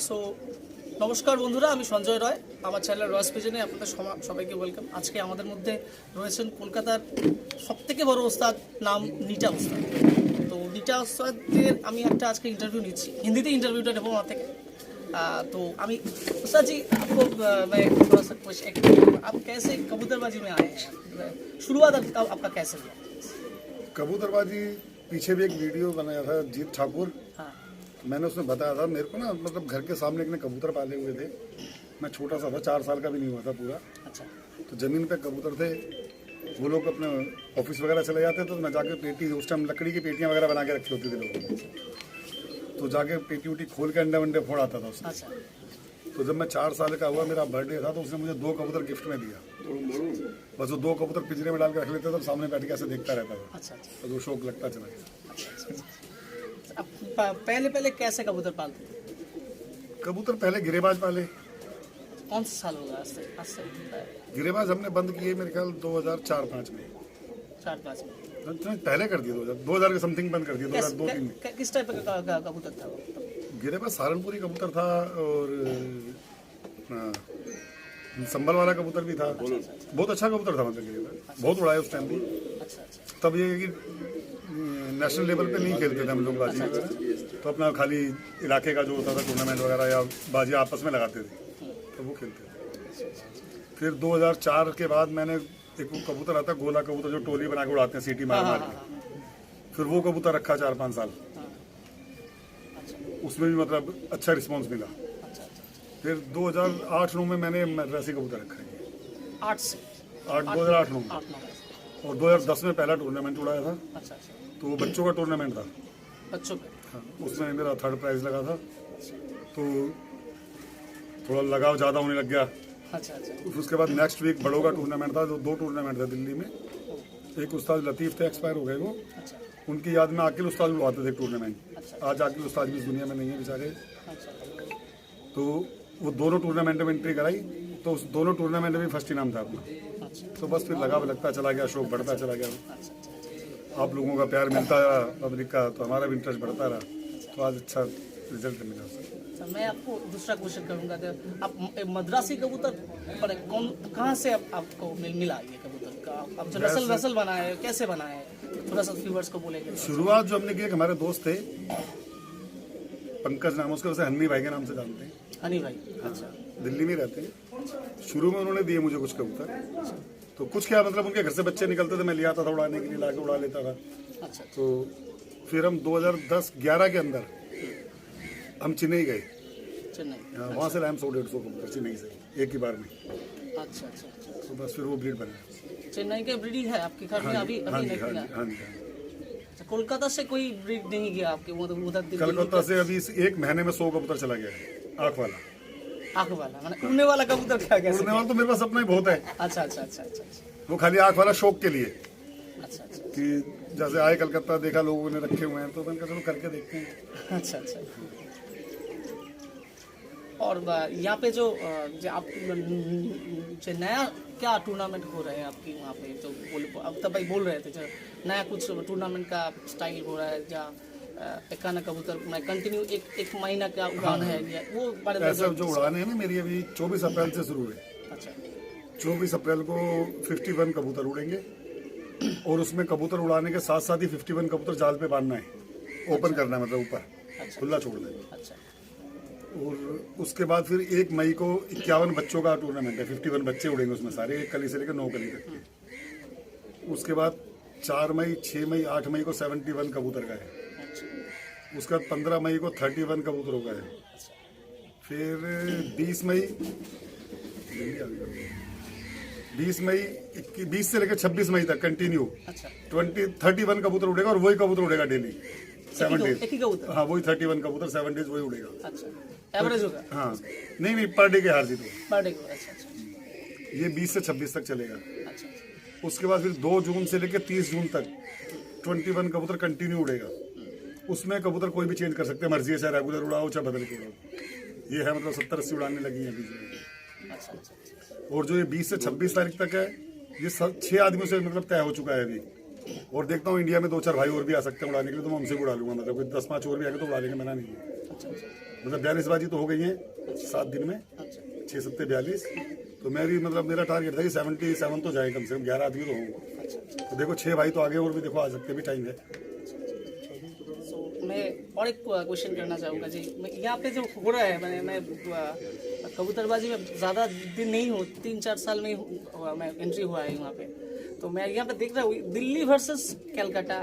So নমস্কার বন্ধুরা, আমি সঞ্জয় রয়। আমার চ্যানেল রয়স পিজনে আপনাদের সবাইকে ওয়েলকাম। আজকে আমাদের মধ্যে রয়েছেন কলকাতার সবথেকে বড় ওস্তাদ, নাম নিটা ওস্তাদ। তো নিটা ওস্তাদের আমি একটা আজকে ইন্টারভিউ নিচ্ছি, হিন্দিতে ইন্টারভিউটা নেবো আমার থেকে। तो अभी उस्ताद जी आपको मैं थोड़ा सा क्वेश्चन, आप कैसे कबूतरबाजी में आए हैं? शुरुआत आपका कैसे हुआ? कबूतरबाजी पीछे भी एक वीडियो बनाया था जीत ठाकुर। हाँ, मैंने उसमें बताया था मेरे को ना, मतलब घर के सामने एक ने कबूतर पाले हुए थे। मैं छोटा सा था, 4 साल का भी नहीं हुआ था पूरा। अच्छा तो ज़मीन पे कबूतर थे, वो लोग अपने ऑफिस वगैरह चले जाते थे, तो मैं जाके पेटी, उस टाइम लकड़ी की पेटियाँ वगैरह बना के रखी होती थी लोगों ने, तो जाके पेटी उटी खोल के अंडे वंडे फोड़ आता था उसमें। अच्छा तो जब मैं 4 साल का हुआ, मेरा बर्थडे था, तो उसने मुझे 2 कबूतर गिफ्ट में दिया। बस वो 2 कबूतर पिंजरे में डाल के रख लेते थे, सामने बैठ के ऐसे देखता रहता था। अच्छा अच्छा तो वो शौक लगता चला गया। अब पहले कैसे कबूतर पालते थे? कबूतर पहले गिरेबाज पाले। कौन सा साल होगा आज से गिरेबाज हमने बंद किए मेरे ख्याल 2004-5 में। 4-5 में? पहले कर दिया 2000 के समथिंग बंद कर दिया, 2002-3 में। किस टाइप का कबूतर था वो? गिरेबाज सहारनपुरी कबूतर था, और संभल वाला कबूतर भी था। बहुत अच्छा कबूतर था, मतलब गिरेबाज बहुत उड़ाया उस टाइम भी। अच्छा अच्छा तब ये कि नेशनल लेवल पे नहीं खेलते थे हम लोग बाजी वगैरह, तो अपना खाली इलाके का जो होता था टूर्नामेंट वगैरह या बाजी आपस में लगाते थे, तो वो खेलते थे। फिर 2004 के बाद मैंने एक वो कबूतर आता है गोला कबूतर, जो टोली बना के उड़ाते हैं सीटी मार मार के, फिर वो कबूतर रखा 4-5 साल। उसमें भी मतलब अच्छा रिस्पांस मिला। फिर 2008-9 में मैंने मद्रासी कबूतर रखा है। 2008-9 में। 8-9 और 2010 में पहला टूर्नामेंट उड़ाया था, अच्छा अच्छा तो वो बच्चों का टूर्नामेंट था। बच्चों पे? हाँ, उसमें मेरा 3rd प्राइज लगा था, तो थोड़ा लगाव ज़्यादा होने लग गया। अच्छा अच्छा उसके बाद नेक्स्ट वीक बड़ों का टूर्नामेंट था, जो 2 टूर्नामेंट था दिल्ली में। एक उस्ताद लतीफ़ थे, एक्सपायर हो गए वो, अच्छा उनकी याद में आकिल उस्ताद उड़ाते थे टूर्नामेंट। अच्छा आज आकिल उस्ताद भी इस दुनिया में नहीं है बेचारे। अच्छा तो वो दोनों टूर्नामेंट में एंट्री कराई, तो उस दोनों टूर्नामेंट में भी फर्स्ट इनाम था अपना। अच्छा तो बस फिर लगाव लगता चला गया, शौक बढ़ता चला गया। अच्छा आप लोगों का प्यार मिलता रहा, पब्लिक का, तो हमारा भी इंटरेस्ट बढ़ता रहा, तो आज अच्छा रिजल्ट मिला। अच्छा, मैं आपको दूसरा क्वेश्चन करूंगा। तो आप मद्रासी कबूतर पर कहाँ से आपको मिला ये कबूतर का? आप जो नस्ल बनाए, कैसे बनाए, थोड़ा सा व्यूअर्स को बोलेंगे। शुरुआत जो हमने की, हमारे दोस्त थे पंकज नाम, उसके वैसे हन्नी भाई के नाम से जानते हैं, हनी भाई। अच्छा दिल्ली में रहते हैं। शुरू में उन्होंने दिए मुझे कुछ कबूतर, तो कुछ क्या मतलब उनके घर से बच्चे निकलते थे, मैं ले आता था उड़ाने के लिए, लाके उड़ा लेता था। अच्छा तो फिर हम 2010-11 के अंदर हम चेन्नई गए। चेन्नई? वहाँ से लाए हम 100-150 कबूतर चेन्नई से एक ही बार में। अच्छा अच्छा तो बस फिर वो ब्रीड बना। चेन्नई के ब्रीडिंग है आपके घर में? अभी हाँ अभी जी, नहीं हाँ मिला? जी, हाँ जी, हाँ जी। अच्छा, कोलकाता से कोई ब्रीड नहीं गया आपके उधर दिल्ली? कलकत्ता से अभी इस 1 महीने में 100 कबूतर चला गया है, आँख वाला। आँख वाला माने उड़ने वाला कबूतर? क्या कैसे? उड़ने वाला तो मेरे पास अपना ही बहुत है, अच्छा अच्छा अच्छा अच्छा अच्छा वो खाली आँख वाला शौक के लिए, अच्छा अच्छा कि जैसे आए कलकत्ता देखा लोगों ने रखे हुए हैं, तो मैंने कहा चलो करके देखते हैं। अच्छा अच्छा। और यहाँ पे जो आप जो नया क्या टूर्नामेंट हो रहे हैं आपके वहाँ पे, तो अब तब भाई बोल रहे थे जो नया कुछ टूर्नामेंट का स्टाइल हो रहा है, जहाँ एकाना कबूतर मैं कंटिन्यू एक महीना का उड़ान है, या वो बारे में ऐसा जो उड़ाने हैं ना, मेरी अभी 24 अप्रैल से शुरू है। अच्छा 24 अप्रैल को 51 कबूतर उड़ेंगे, और उसमें कबूतर उड़ाने के साथ साथ ही 51 कबूतर जाल पे बांधना है, ओपन करना है, मतलब ऊपर खुला छोड़ देना। अच्छा और उसके बाद फिर 1 मई को 51 बच्चों का टूर्नामेंट है, 51 बच्चे उड़ेंगे उसमें सारे, 1 कली से लेकर 9 कली तक के। उसके बाद 4 मई, 6 मई, 8 मई को 71 कबूतर का है। उसके बाद 15 मई को 31 कबूतरों का है। फिर 20 मई 20 से लेकर 26 मई तक कंटिन्यू अच्छा 31 कबूतर उड़ेगा, और वही कबूतर उड़ेगा डेली 7 डेज। एक ही कबूतर? हाँ, वही 31 कबूतर 7 डेज वही उड़ेगा। अच्छा एवरेज होगा? हाँ, नहीं पर डे के हार जीत होगा। पर डे को? अच्छा अच्छा ये 20 से 26 तक चलेगा। अच्छा उसके बाद फिर 2 जून से लेकर 30 जून तक 21 कबूतर कंटिन्यू उड़ेगा। उसमें कबूतर कोई भी चेंज कर सकते हैं, मर्जी है, चाहे रेगुलर उड़ाओ चाहे बदल के उड़ाओ। ये है मतलब 70-80 उड़ाने लगी है बीच में। अच्छा अच्छा। और जो ये 20 से 26 तारीख तक है, ये 6 आदमियों से मतलब तय हो चुका है अभी। और देखता हूँ इंडिया में 2-4 भाई और भी आ सकते हैं उड़ाने के लिए, तो मैं उनसे भी उड़ा लूंगा, मतलब 10-5 और भी आएंगे तो उड़ा लेंगे, मना नहीं है। मतलब 42 बाजी तो हो गई है 7 दिन में, अच्छा 6 सत्ते 42। तो मेरा टारगेट था कि 77 तो जाए, कम से कम 11 आदमी तो होंगे। तो देखो 6 भाई तो आगे और भी देखो आ सकते, भी टाइम है। मैं और एक क्वेश्चन करना चाहूँगा जी। यहाँ पे जो हो रहा है, मैं कबूतरबाजी में ज़्यादा दिन नहीं हो, 3-4 साल में हुआ मैं एंट्री हुआ है वहाँ पे। तो मैं यहाँ पे देख रहा हूँ Delhi versus Calcutta,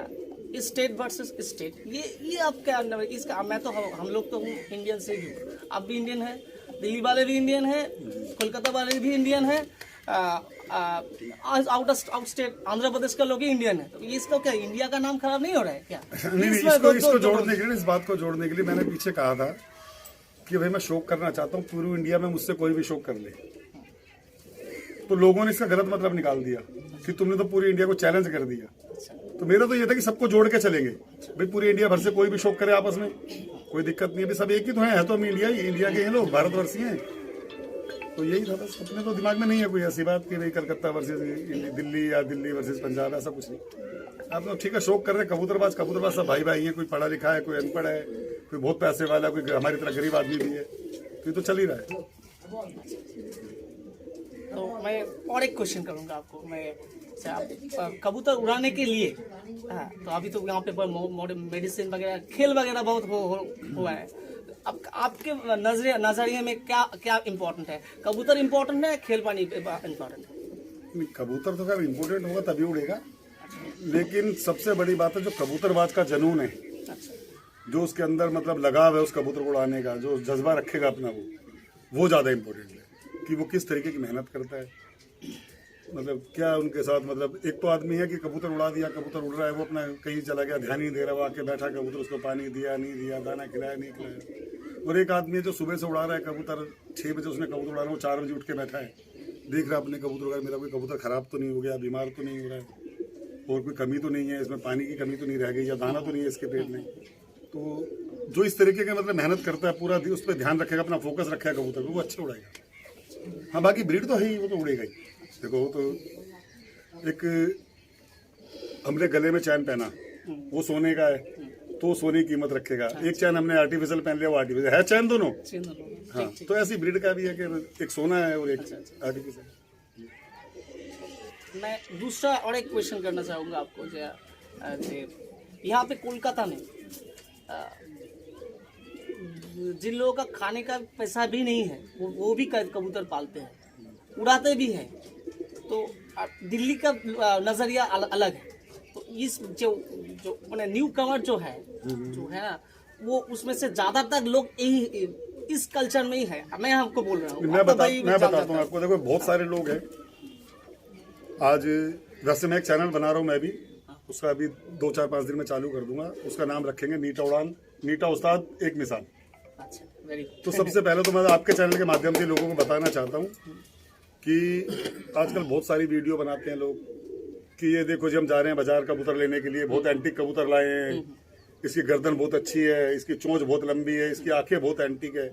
state versus state, ये आप क्या इसका, मैं तो हम लोग तो इंडियन से ही हूँ, आप भी इंडियन हैं, दिल्ली वाले भी इंडियन हैं, कोलकाता वाले भी इंडियन हैं, आउट स्टेट आंध्र प्रदेश का लोग ही इंडियन है। तो ये इसका क्या इंडिया का नाम खराब नहीं हो रहा है क्या? नहीं, इसको जोड़ने के लिए, इस बात को जोड़ने के लिए मैंने पीछे कहा था कि भाई मैं शौक करना चाहता हूँ पूरी इंडिया में, मुझसे कोई भी शौक कर ले। तो लोगों ने इसका गलत मतलब निकाल दिया कि तुमने तो पूरी इंडिया को चैलेंज कर दिया। तो मेरा तो ये था कि सबको जोड़ के चलेंगे भाई, पूरी इंडिया भर से कोई भी शौक करे आपस में, कोई दिक्कत नहीं है, अभी सब एक ही तो है तो हम इंडिया के हैं लोग, भारतवर्षी हैं। तो यही था बस, अपने तो दिमाग में नहीं है कोई ऐसी बात कि भाई कलकत्ता वर्सेस दिल्ली या दिल्ली वर्सेस पंजाब, ऐसा कुछ नहीं। आप लोग ठीक है शौक कर रहे हैं, कबूतरबाज सब भाई भाई हैं, कोई पढ़ा लिखा है, कोई अनपढ़ है, कोई बहुत पैसे वाला, कोई हमारी तरह गरीब आदमी भी है, तो ये तो चल ही रहा है। तो मैं और एक क्वेश्चन करूंगा आपको। मैं कबूतर उड़ाने के लिए, हाँ, तो अभी तो यहाँ पे मॉडर्न मेडिसिन वगैरह, खेल वगैरह बहुत हुआ है। अब आपके नजरिए में क्या इम्पोर्टेंट है? कबूतर इम्पोर्टेंट है, खेल पानी इम्पोर्टेंट है? कबूतर तो खैर इम्पोर्टेंट होगा तभी उड़ेगा, लेकिन सबसे बड़ी बात है जो कबूतरबाज का जुनून है, जो उसके अंदर मतलब लगाव है उस कबूतर को उड़ाने का, जो जज्बा रखेगा अपना, वो ज़्यादा इम्पोर्टेंट है कि वो किस तरीके की मेहनत करता है। मतलब क्या उनके साथ, मतलब एक तो आदमी है कि कबूतर उड़ा दिया, कबूतर उड़ रहा है, वो अपना कहीं चला गया, ध्यान नहीं दे रहा, वो आके बैठा कबूतर, उसको पानी दिया नहीं दिया, दाना खिलाया नहीं खिलाया। और एक आदमी है जो सुबह से उड़ा रहा है कबूतर, 6 बजे उसने कबूतर उड़ा रहा है, वो 4 बजे उठ के बैठा है, देख रहा है अपने कबूतर का, मेरा कोई कबूतर खराब तो नहीं हो गया, बीमार तो नहीं हो रहा है, और कोई कमी तो नहीं है इसमें, पानी की कमी तो नहीं रह गई, या दाना तो नहीं है इसके पेट में। तो जो इस तरीके का मतलब मेहनत करता है, पूरा उस पर ध्यान रखेगा, अपना फोकस रखेगा कबूतर को, वो अच्छे उड़ाएगा। हाँ बाकी ब्रीड तो है ही, वो तो उड़ेगा ही। देखो वो तो एक हमने गले में चैन पहना, वो सोने का है तो सोने की कीमत रखेगा, एक चैन हमने आर्टिफिशियल पहन लिया, वो आर्टिफिशियल है, चैन दोनों। हाँ तो ऐसी ब्रीड का भी है कि एक सोना है और एक आर्टिफिशियल। मैं दूसरा और एक क्वेश्चन करना चाहूँगा आपको। यहाँ पे कोलकाता में जिन लोगों का खाने का पैसा भी नहीं है, वो भी कबूतर पालते हैं, उड़ाते भी हैं। तो दिल्ली का नज़रिया अलग है। तो इस जो मैंने न्यू कमर जो है ना, वो उसमें से ज़्यादातर लोग यही इस कल्चर में ही है। मैं आपको बोल रहा हूँ, मैं बताता हूँ आपको। देखो बहुत सारे लोग हैं, आज वैसे मैं एक चैनल बना रहा हूँ मैं भी, उसका अभी 2-4-5 दिन में चालू कर दूंगा। उसका नाम रखेंगे नीटा उड़ान, नीटा उस्ताद एक मिसाल। अच्छा, वेरी गुड। तो सबसे पहले तो मैं आपके चैनल के माध्यम से लोगों को बताना चाहता हूँ कि आजकल बहुत सारी वीडियो बनाते हैं लोग कि ये देखो जी हम जा रहे हैं बाजार कबूतर लेने के लिए, बहुत एंटीक कबूतर लाए हैं, इसकी गर्दन बहुत अच्छी है, इसकी चोंच बहुत लंबी है, इसकी आंखें बहुत एंटीक है,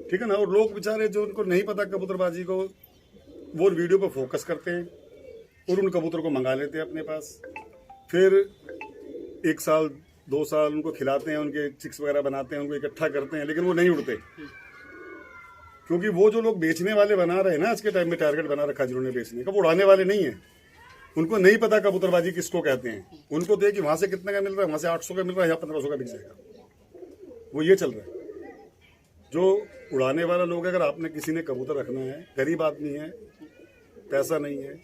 ठीक है ना। और लोग बेचारे जो उनको नहीं पता कबूतरबाजी को, वो वीडियो पर फोकस करते हैं और उन कबूतर को मंगा लेते हैं अपने पास। फिर 1 साल 2 साल उनको खिलाते हैं, उनके चिक्स वगैरह बनाते हैं, उनको इकट्ठा करते हैं, लेकिन वो नहीं उड़ते। क्योंकि वो जो लोग बेचने वाले बना रहे हैं ना आज के टाइम में, टारगेट बना रखा जिन्होंने बेचने का, वो उड़ाने वाले नहीं है। उनको नहीं पता कबूतरबाजी किसको कहते हैं। उनको तो कि वहां से कितने का मिल रहा है, वहां से 800 का मिल रहा है या 1500 का बिक जाएगा, वो ये चल रहा है। जो उड़ाने वाला लोग है, अगर आपने किसी ने कबूतर रखना है, गरीब आदमी है, पैसा नहीं है,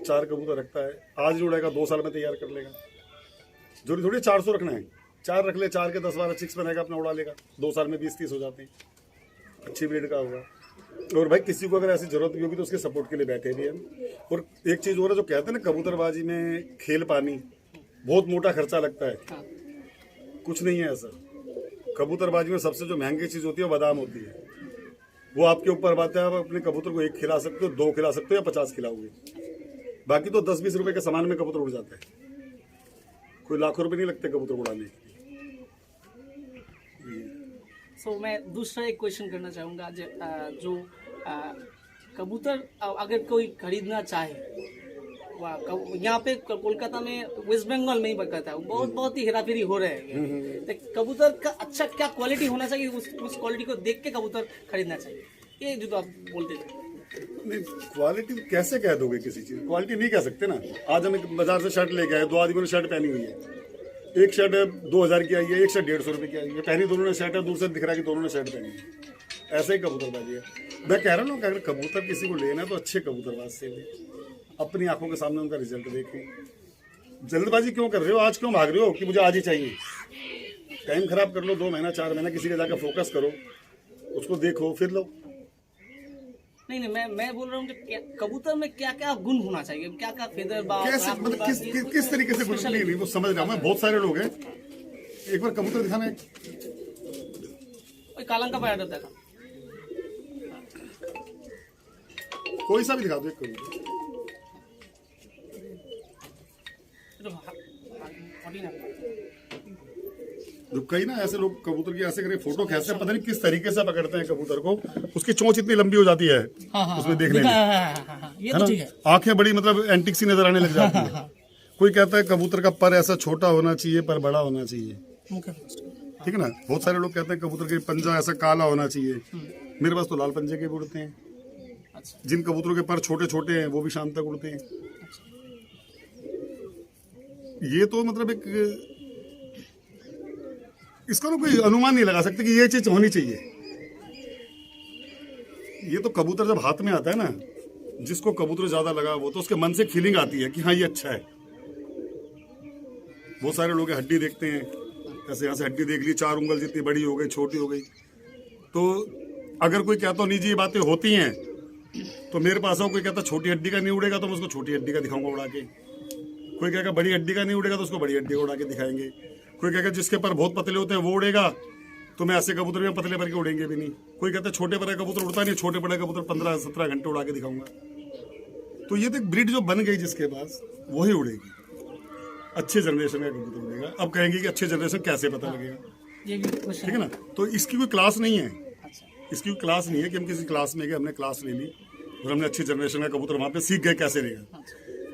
4 कबूतर रखता है, आज नहीं उड़ाएगा 2 साल में तैयार कर लेगा। जरूरी थोड़ी 400 रखना है, 4 रख ले, 4 के 10-12 चिक्स बनाएगा, अपना उड़ा लेगा, 2 साल में 20-30 हो जाते हैं, अच्छी ब्रीड का होगा। और भाई किसी को अगर ऐसी जरूरत भी होगी तो उसके सपोर्ट के लिए बैठे भी हैं। और एक चीज़ और है, जो कहते हैं ना कबूतरबाजी में खेल पानी, बहुत मोटा खर्चा लगता है, कुछ नहीं है ऐसा। कबूतरबाजी में सबसे जो महंगी चीज़ होती है वो बादाम होती है। वो आपके ऊपर बात है, आप अपने कबूतर को 1 खिला सकते हो, 2 खिला सकते हो या 50 खिलाओगे। बाकी तो 10-20 रुपए के सामान में कबूतर उड़ जाता है, कोई लाखों रुपए नहीं लगते कबूतर उड़ाने के। सो मैं दूसरा एक क्वेश्चन करना चाहूँगा। जो कबूतर अगर कोई खरीदना चाहे, यहाँ पे कोलकाता में वेस्ट बंगाल में ही बकाता है, बहुत ही हेराफेरी हो रहे हैं। तो कबूतर का अच्छा क्या क्वालिटी होना चाहिए, उस क्वालिटी को देख के कबूतर खरीदना चाहिए, ये जो तो आप बोलते थे। नहीं, क्वालिटी कैसे कह दोगे किसी चीज, क्वालिटी नहीं कह सकते ना। आज हम एक बाजार से शर्ट लेके आए, 2 आदमियों ने शर्ट पहनी हुई है, एक शर्ट 2000 की आई है, एक शर्ट 150 रुपये की आई है, पहनी दोनों ने शर्ट है, दूसरे दिख रहा है कि दोनों ने शर्ट पहनी है। ऐसे ही कबूतरबाजी है। मैं कह रहा हूँ कि अगर कबूतर किसी को लेना है तो अच्छे कबूतरबाज से ले, अपनी आंखों के सामने उनका रिजल्ट देखें। जल्दबाजी क्यों कर रहे हो, आज क्यों भाग रहे हो कि मुझे आज ही चाहिए? टाइम खराब कर लो, 2 महीना 4 महीना किसी का जाकर फोकस करो, उसको देखो, फिर लो। नहीं, मैं बोल रहा हूँ कि कबूतर में क्या क्या गुण होना चाहिए, क्या क्या फेदर बाल, कैसे मतलब किस तरीके से गुण नहीं वो समझ रहा हूँ मैं। बहुत सारे लोग हैं, एक बार कबूतर दिखाना है, कालंका पाया था, कोई सा भी दिखा दो एक कबूतर। कई ना ऐसे लोग कबूतर की ऐसे करके फोटो खींचते हैं, पता नहीं किस तरीके से पकड़ते हैं कबूतर को, उसकी चोंच इतनी लंबी हो जाती है उसमें देखने में, ये तो ठीक है। आंखें बड़ी मतलब एंटिक सी नजर आने लग जाती है। कोई कहता है कबूतर का पर ऐसा छोटा होना चाहिए, पर बड़ा होना चाहिए, ठीक है ना। बहुत सारे लोग कहते हैं कबूतर के पंजा ऐसा काला होना चाहिए। मेरे पास तो लाल पंजे के भी उड़ते हैं। जिन कबूतरों के पर छोटे छोटे हैं वो भी शाम तक उड़ते हैं। ये तो मतलब एक इसका ना कोई अनुमान नहीं लगा सकते कि ये चीज होनी चाहिए। ये तो कबूतर जब हाथ में आता है ना, जिसको कबूतर ज्यादा लगा वो तो उसके मन से फीलिंग आती है कि हाँ ये अच्छा है। बहुत सारे लोग हड्डी देखते हैं, ऐसे यहाँ से हड्डी देख ली, 4 उंगल जितनी बड़ी हो गई, छोटी हो गई। तो अगर कोई कहता नहीं जी ये बातें होती हैं, तो मेरे पास आओ, कोई कहता छोटी हड्डी का नहीं उड़ेगा तो मैं उसको छोटी हड्डी का दिखाऊंगा उड़ा के। कोई कहेगा बड़ी हड्डी का नहीं उड़ेगा तो उसको बड़ी हड्डी का उड़ा के दिखाएंगे। कोई कहेगा जिसके पर बहुत पतले होते हैं वो उड़ेगा, तो मैं ऐसे कबूतर में पतले पर के उड़ेंगे भी नहीं। कोई कहता है छोटे पर कबूतर उड़ता नहीं, छोटे बड़े कबूतर 15-17 घंटे उड़ा के दिखाऊंगा। तो ये तो एक ब्रीड जो बन गई जिसके पास, वही उड़ेगी, अच्छे जनरेशन का कबूतर उड़ेगा। अब कहेंगे कि अच्छे जनरेशन कैसे पता लगेगा, ये भी क्वेश्चन ठीक है ना। तो इसकी कोई क्लास नहीं है, इसकी कोई क्लास नहीं है कि हम किसी क्लास में गए, हमने क्लास ले ली और हमने अच्छी जनरेशन का कबूतर वहां पे सीख गए कैसे रहेगा।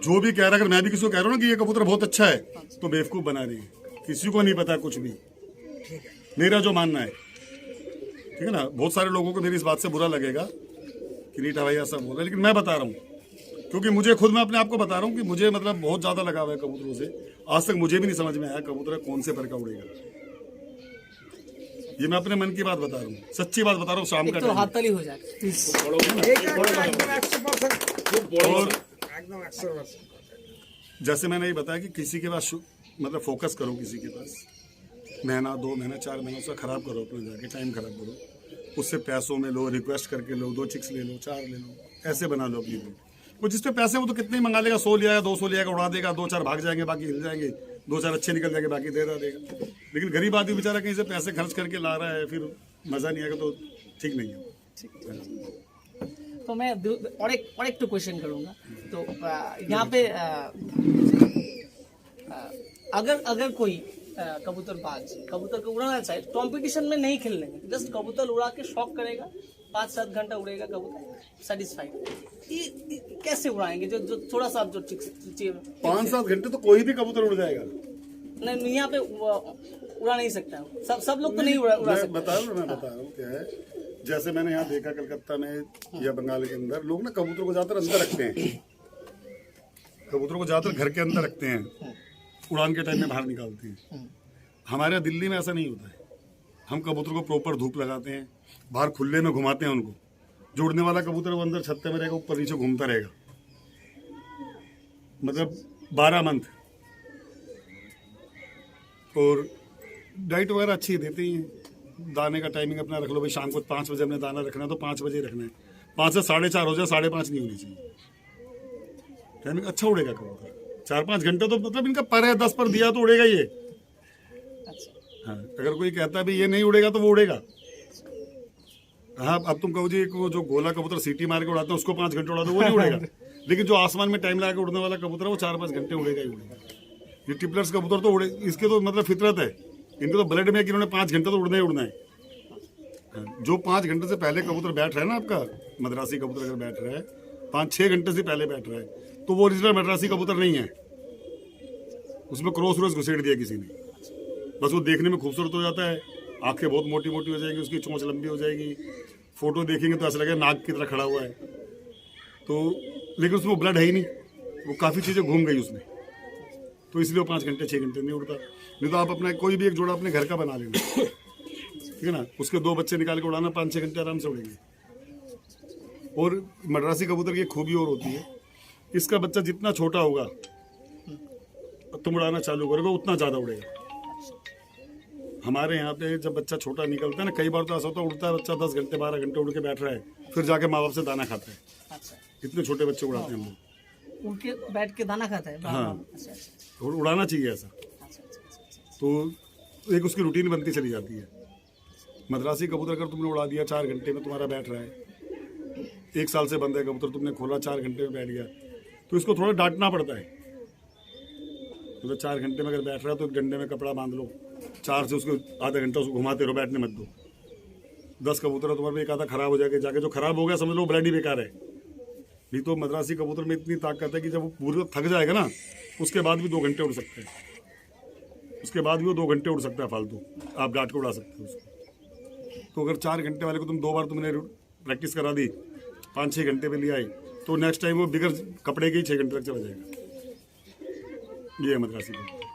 जो भी कह रहा है, अगर मैं भी किसी को कह रहा हूँ ना कि ये कबूतर बहुत अच्छा है, तो बेवकूफ बना रही है। किसी को नहीं पता कुछ भी, मेरा जो मानना है, ठीक है ना। बहुत सारे लोगों को मेरी इस बात से बुरा लगेगा कि नीटा भाई ऐसा बोला, लेकिन मैं बता रहा हूँ क्योंकि मुझे खुद, मैं अपने आप को बता रहा हूँ कि मुझे मतलब बहुत ज्यादा लगाव है कबूतरों से। आज तक मुझे भी नहीं समझ में आया कबूतर कौन से पर का उड़ेगा। ये मैं अपने मन की बात बता रहा हूँ, सच्ची बात बता रहा हूँ। शाम का तो हाथ ताली हो जाए। जैसे मैंने ये बताया कि किसी के पास मतलब फोकस करो, किसी के पास महीना 2 महीना 4 महीना उसका खराब करो, अपने जाके टाइम खराब करो, उससे पैसों में लो, रिक्वेस्ट करके लो, 2 चिक्स ले लो, 4 ले लो, ऐसे बना लो अपनी बुक। वो जिस पे पैसे वो तो कितने ही मंगा लेगा, 100 लिया 200 लिया उड़ा देगा, 2-4 भाग जाएंगे, बाकी हिल जाएंगे, 2-4 अच्छे निकल जाएंगे, बाकी दे देगा। लेकिन गरीब आदमी बेचारा कहीं से पैसे खर्च करके ला रहा है, फिर मजा नहीं आएगा, तो ठीक नहीं है। तो मैं और एक तो क्वेश्चन करूंगा। तो यहाँ पे अगर कोई कबूतरबाज कबूतर को उड़ाना चाहे, कंपटीशन में नहीं खेलने में, जस्ट कबूतर उड़ा के शौक करेगा, 5-7 घंटा उड़ेगा कबूतर सेटिस्फाइड, ये कैसे उड़ाएंगे? जो थोड़ा सा जो 5-7 घंटे तो कोई भी कबूतर उड़ जाएगा। नहीं, यहाँ पे उड़ा नहीं सकता, सब लोग तो नहीं उड़ा सकते। मैं बता रहा हूँ क्या है। जैसे मैंने यहाँ देखा कलकत्ता में या बंगाल के अंदर, लोग ना कबूतरों को ज्यादातर अंदर रखते हैं, कबूतरों को ज्यादातर घर के अंदर रखते हैं, उड़ान के टाइम में बाहर निकालते हैं। हमारे यहाँ दिल्ली में ऐसा नहीं होता है। हम कबूतर को प्रॉपर धूप लगाते हैं, बाहर खुले में घुमाते हैं उनको। जो उड़ने वाला कबूतर वो अंदर छत्ते में रहेगा, ऊपर नीचे घूमता रहेगा, मतलब 12 मंथ। और डाइट वगैरह अच्छी देती हैं। दाने का टाइमिंग अपना रख लो भाई, शाम को 5 बजे हमने दाना रखना है तो 5 बजे रखना है, 5 से 4:30 हो जाए, 5:30 नहीं होनी चाहिए। टाइमिंग अच्छा उड़ेगा कबूतर, 4-5 घंटे तो मतलब इनका पर है, 10 पर दिया तो उड़ेगा ये। हाँ, अगर कोई कहता है भाई ये नहीं उड़ेगा तो वो उड़ेगा। हाँ, अब तुम कहो जी को जो गोला कबूतर सीटी मार के उड़ाते हैं उसको 5 घंटे उड़ा दो, वो नहीं उड़ेगा। लेकिन जो आसमान में टाइम लगा के उड़ने वाला कबूतर है वो 4-5 घंटे उड़ेगा ही उड़ेगा। ये टिपलर्स कबूतर तो उड़े, इसके तो मतलब फितरत है, इनके तो ब्लड में कि इन्होंने 5 घंटे तो उड़ना ही उड़ना है। जो 5 घंटे से पहले कबूतर बैठ रहा है ना, आपका मद्रासी कबूतर अगर बैठ रहा है 5-6 घंटे से पहले बैठ रहा है, तो वो ओरिजिनल मद्रासी कबूतर नहीं है, उसमें क्रॉस व्रॉस घुसेड़ दिया किसी ने। बस वो देखने में खूबसूरत हो जाता है, आंखें बहुत मोटी मोटी हो जाएंगी, उसकी चोंच लंबी हो जाएगी, फोटो देखेंगे तो ऐसा लगेगा नाग की तरह खड़ा हुआ है। तो लेकिन उसमें ब्लड है ही नहीं, वो काफ़ी चीज़ें घूम गई उसमें, तो इसलिए वो 5 घंटे 6 घंटे नहीं उड़ता। नहीं तो आप अपना कोई भी एक जोड़ा अपने घर का बना लेना, ठीक है ना, उसके 2 बच्चे निकाल के उड़ाना, 5-6 घंटे आराम से उड़ेंगे। और मद्रासी कबूतर की एक खूबी और होती है, इसका बच्चा जितना छोटा होगा तुम उड़ाना चालू करोगे उतना ज़्यादा उड़ेगा। हमारे यहाँ पे जब बच्चा छोटा निकलता है ना, कई बार तो ऐसा होता है उड़ता है बच्चा 10 घंटे 12 घंटे उड़ के बैठ रहा है, फिर जाके माँ बाप से दाना खाता है। अच्छा, इतने छोटे बच्चे उड़ाते हैं हम लोग, उड़ के बैठ के दाना खाता है। हाँ। अच्छा अच्छा और उड़ाना चाहिए ऐसा, अच्छा अच्छा। तो एक उसकी रूटीन बनती चली जाती है। मद्रासी कबूतर अगर तुमने उड़ा दिया 4 घंटे में तुम्हारा बैठ रहा है, 1 साल से बंद है कबूतर, तुमने खोला 4 घंटे में बैठ गया, तो इसको थोड़ा डांटना पड़ता है। मतलब 4 घंटे में अगर बैठ रहा है तो एक डंडे में कपड़ा बांध लो, 4 से उसको आधा घंटा उसको घुमाते रहो, बैठने मत दो। 10 कबूतर है तुम्हारे एक आधा खराब हो जाएगा, जाके जो खराब हो गया समझ लो ब्लड ही बेकार है। नहीं तो मद्रासी कबूतर में इतनी ताकत है कि जब वो पूरे थक जाएगा ना, उसके बाद भी 2 घंटे उड़ सकते हैं, उसके बाद भी वो 2 घंटे उड़ सकता है फालतू, आप डांट के उड़ा सकते हो उसको। तो अगर 4 घंटे वाले को तुम 2 बार तुमने प्रैक्टिस करा दी, 5-6 घंटे पे ले आए, तो नेक्स्ट टाइम वो बिगर कपड़े के ही 6 घंटे तक चला जाएगा। ये है मद्रासी कबूतर।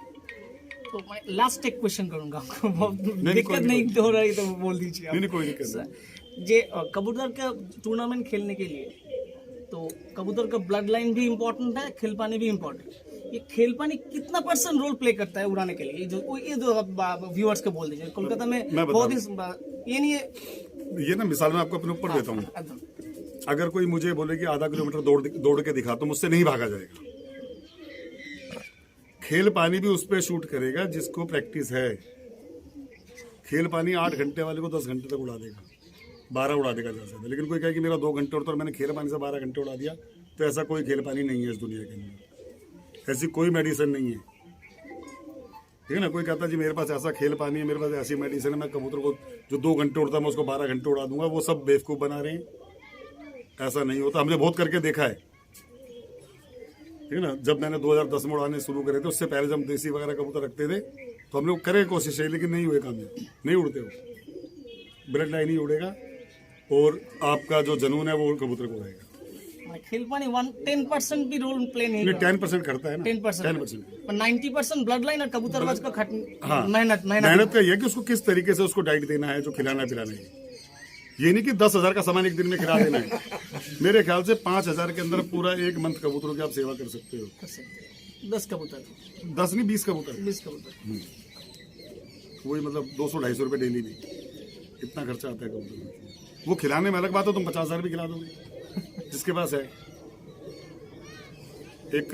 तो मैं लास्ट एक क्वेश्चन करूंगा आपको, नहीं, दिक्कत नहीं हो रही तो बोल दीजिए आप। नहीं कोई दिक्कत नहीं। जे कबूतर का टूर्नामेंट खेलने के लिए तो कबूतर का ब्लड लाइन भी इम्पोर्टेंट है, खेल पानी भी इम्पोर्टेंट। ये खेल पानी कितना % रोल प्ले करता है उड़ाने के लिए? ये जो व्यूअर्स को बोल दीजिए। कोलकाता में बहुत ही ये नहीं है, ये ना मिसाल मैं आपको अपने ऊपर देता हूँ। अगर कोई मुझे बोले कि आधा किलोमीटर दौड़ के दिखा, तो मुझसे नहीं भागा जाएगा। खेल पानी भी उस पर शूट करेगा जिसको प्रैक्टिस है। खेल पानी 8 घंटे वाले को 10 घंटे तक उड़ा देगा, 12 उड़ा देगा जैसे। लेकिन कोई कहे कि मेरा 2 घंटे उड़ता और मैंने खेल पानी से 12 घंटे उड़ा दिया, तो ऐसा कोई खेल पानी नहीं है इस दुनिया के अंदर, ऐसी कोई मेडिसिन नहीं है, ठीक है ना। कोई कहता जी मेरे पास ऐसा खेल पानी है, मेरे पास ऐसी मेडिसिन है, मैं कबूतर को जो 2 घंटे उड़ता मैं उसको 12 घंटे उड़ा दूंगा, वो सब बेवकूफ़ बना रहे हैं। ऐसा नहीं होता, हमने बहुत करके देखा है, ठीक है ना। जब मैंने 2010 में उड़ाने शुरू करे थे, उससे पहले जब हम देसी वगैरह कबूतर रखते थे, तो हमने करे कोशिश है, लेकिन नहीं हुए कामयाब, नहीं उड़ते हो, ब्लड लाइन ही उड़ेगा और आपका जो जुनून है वो कबूतर को रहेगा। खेल पानी 10% भी रोल प्ले नहीं नहीं 10% करता है ना, 10%, 90% ब्लड लाइन और कबूतरबाज का हाँ, मेहनत का ये कि उसको किस तरीके से उसको डाइट देना है, जो खिलाना पिलाना है। ये नहीं कि 10,000 का सामान एक दिन में खिला देना है। मेरे ख्याल से 5,000 के अंदर पूरा 1 मंथ कबूतरों की आप सेवा कर सकते हो। 10 कबूतर, 10 नहीं 20 कबूतर, 20 कबूतर, वही मतलब 200-250 रुपये डेली में, इतना खर्चा आता है कबूतर में। वो खिलाने में अलग बात है, तुम 50,000 भी खिला दोगे जिसके पास है। एक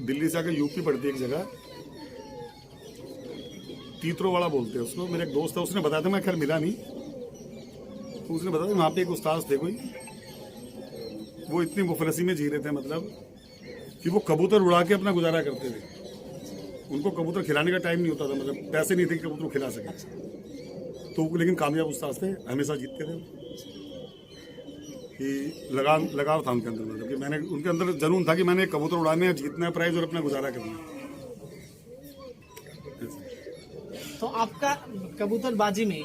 दिल्ली से आकर यूपी पड़ती है एक जगह, तीतरो वाला बोलते हैं उसको, मेरे एक दोस्त है उसने बताया था, मैं खैर मिला नहीं, तो उसने बताया वहाँ पे एक उस्ताद थे कोई, वो इतनी मुफलसी में जी रहे थे, मतलब कि वो कबूतर उड़ा के अपना गुजारा करते थे। उनको कबूतर खिलाने का टाइम नहीं होता था, मतलब पैसे नहीं थे कि कबूतर खिला सके। तो लेकिन कामयाब उस्ताद थे, हमेशा जीतते थे, कि लगाव था उनके अंदर, मतलब कि मैंने उनके अंदर जुनून था कि मैंने कबूतर उड़ाने, जीतना है प्राइज और अपना गुजारा करना है। तो आपका कबूतरबाजी में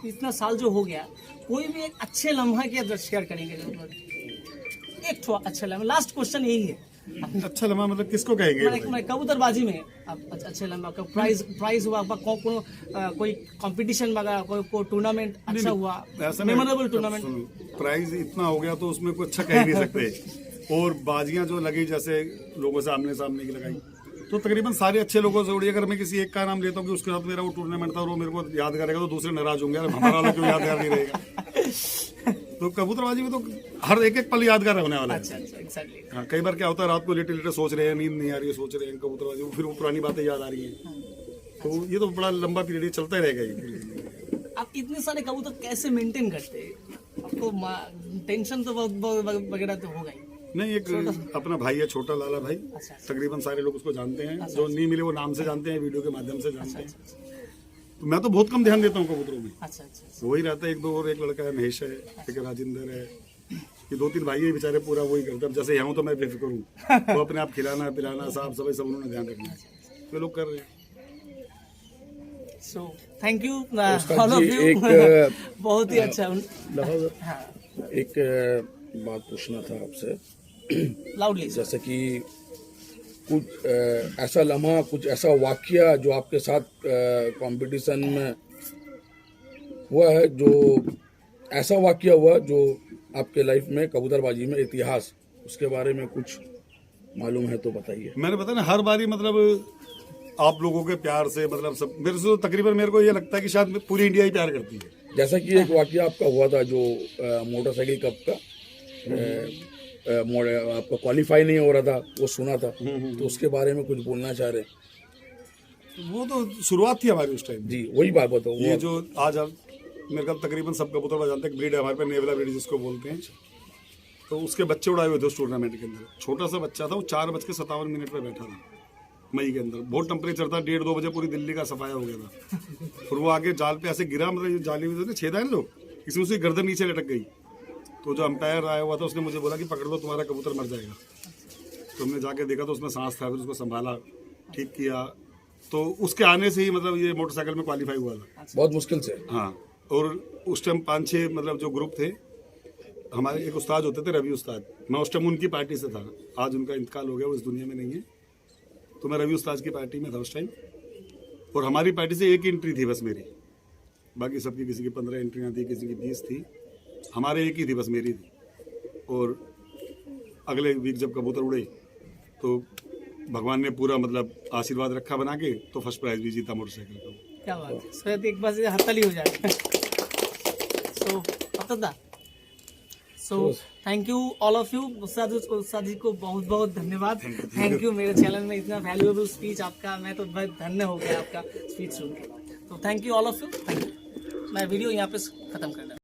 इतना साल जो हो गया, कोई भी एक अच्छे लम्हा के शेयर करेंगे? एक थोड़ा अच्छा लम्हा, लास्ट क्वेश्चन यही है। अच्छा लम्हा मतलब किसको कहेंगे? कबूतरबाजी में आप अच्छे लम्हा का प्राइज हुआ, कोई कंपटीशन वगैरह, कोई टूर्नामेंट अच्छा हुआ, मेमोरेबल टूर्नामेंट? प्राइज इतना हो गया तो उसमें कुछ अच्छा कह नहीं सकते। और बाजियां जो लगी, जैसे लोगों से आमने सामने की लगाई, तो तकरीबन सारे अच्छे लोगों से उड़ी। अगर मैं किसी एक का नाम लेता हूँ कि उसके साथ मेरा वो टूर्नामेंट था और वो मेरे को याद करेगा, तो दूसरे नाराज होंगे, हमारा वाला क्यों यादगार नहीं रहेगा। तो कबूतरबाजी में तो हर एक पल यादगार होने वाला है। अच्छा, exactly. हाँ, कई बार क्या होता है, रात को लेटे लेटे सोच रहे हैं, नींद नहीं आ रही है, सोच रहे हैं कबूतरबाजी, फिर वो पुरानी बातें याद आ रही हैं। तो ये तो बड़ा लंबा पीरियड चलता ही रहेगा ये। आप इतने सारे कबूतर कैसे मेंटेन करते हैं? आपको टेंशन तो बहुत वगैरह तो होगा ही। नहीं, एक अपना भाई है छोटा लाला भाई, तकरीबन सारे लोग उसको जानते हैं, जो नहीं मिले वो नाम से जानते हैं, वीडियो के माध्यम से जानते हैं। तो मैं तो बहुत कम ध्यान देता हूँ कबूतरों में। अच्छा, वही रहता है, 1-2 और एक लड़का है, महेश है, एक राजेंद्र है, कि 2-3 भाई ही बेचारे पूरा वही करते, अब जैसे यहाँ हूँ तो मैं बेफिक्र हूँ, तो अपने आप खिलाना पिलाना साफ सफाई सब उन्होंने ध्यान रखना है, तो लोग कर रहे हैं। So thank you Ustad all of ji, you. बहुत ही अच्छा। हाँ, एक बात पूछना था आपसे, लाउडली। जैसे कि कुछ ऐसा लम्हा, कुछ ऐसा वाकया जो आपके साथ कंपटीशन में हुआ है, जो ऐसा वाकया हुआ जो आपके लाइफ में कबूतरबाजी में इतिहास, उसके बारे में कुछ मालूम है तो बताइए। मैंने बताया ना, हर बारी मतलब आप लोगों के प्यार से मतलब सब मेरे से तो तकरीबन मेरे को ये लगता है कि शायद पूरी इंडिया ही प्यार करती है। जैसा कि एक वाकया आपका हुआ था जो मोटरसाइकिल कप का आपका क्वालिफाई नहीं हो रहा था, वो सुना था, तो उसके बारे में कुछ बोलना चाह रहे हैं? वो तो शुरुआत थी हमारी उस टाइम। जी वही बात बताओ। ये जो आज मेरे ख्याल तकरीबन सब कबूतर जानते हैं, ब्रीड है हमारे पे, नेवला ब्रीड जिसको बोलते हैं, तो उसके बच्चे उड़ाए हुए थे उस टूर्नामेंट के अंदर। छोटा सा बच्चा था, वो 4:57 पे बैठा था मई के अंदर, बहुत टेम्परेचर था, 1:30-2 बजे पूरी दिल्ली का सफाया हो गया था। और वो आगे जाल पे ऐसे गिरा, मतलब जाली में छेदा है ना जो, इसमें उसकी गर्दन नीचे लटक गई। तो जो अंपायर आया हुआ था उसने मुझे बोला कि पकड़ लो, तुम्हारा कबूतर मर जाएगा। तो हमने जाके देखा तो उसमें सांस था, फिर उसको संभाला, ठीक किया, तो उसके आने से ही मतलब ये मोटरसाइकिल में क्वालिफाई हुआ था। बहुत मुश्किल से। हाँ, और उस टाइम 5-6 मतलब जो ग्रुप थे हमारे, एक उस्ताद होते थे रवि उस्ताद, मैं उस टाइम उनकी पार्टी से था, आज उनका इंतकाल हो गया, वो इस दुनिया में नहीं है, तो मैं रवि उस्ताद की पार्टी में था उस टाइम। और हमारी पार्टी से एक ही एंट्री थी बस मेरी, बाकी सबकी किसी की 15 एंट्रियाँ थी, किसी की 20 थी, हमारे एक ही थी बस, मेरी थी। और अगले वीक जब कबूतर उड़े तो भगवान ने पूरा मतलब आशीर्वाद रखा बना के, तो फर्स्ट प्राइज भी जीता मोटरसाइकिल का। क्या बात है, शायद एक बार से हत्ताली हो जाए। सो अपना so thank you all of you. उस्ताद जी को बहुत बहुत धन्यवाद। थैंक यू मेरे चैनल में इतना वैल्यूएबल स्पीच आपका, मैं तो बहुत धन्य हो गया आपका स्पीच सुन के। तो thank you all of you, thank you. मैं वीडियो यहाँ पे खत्म कर रहा हूँ।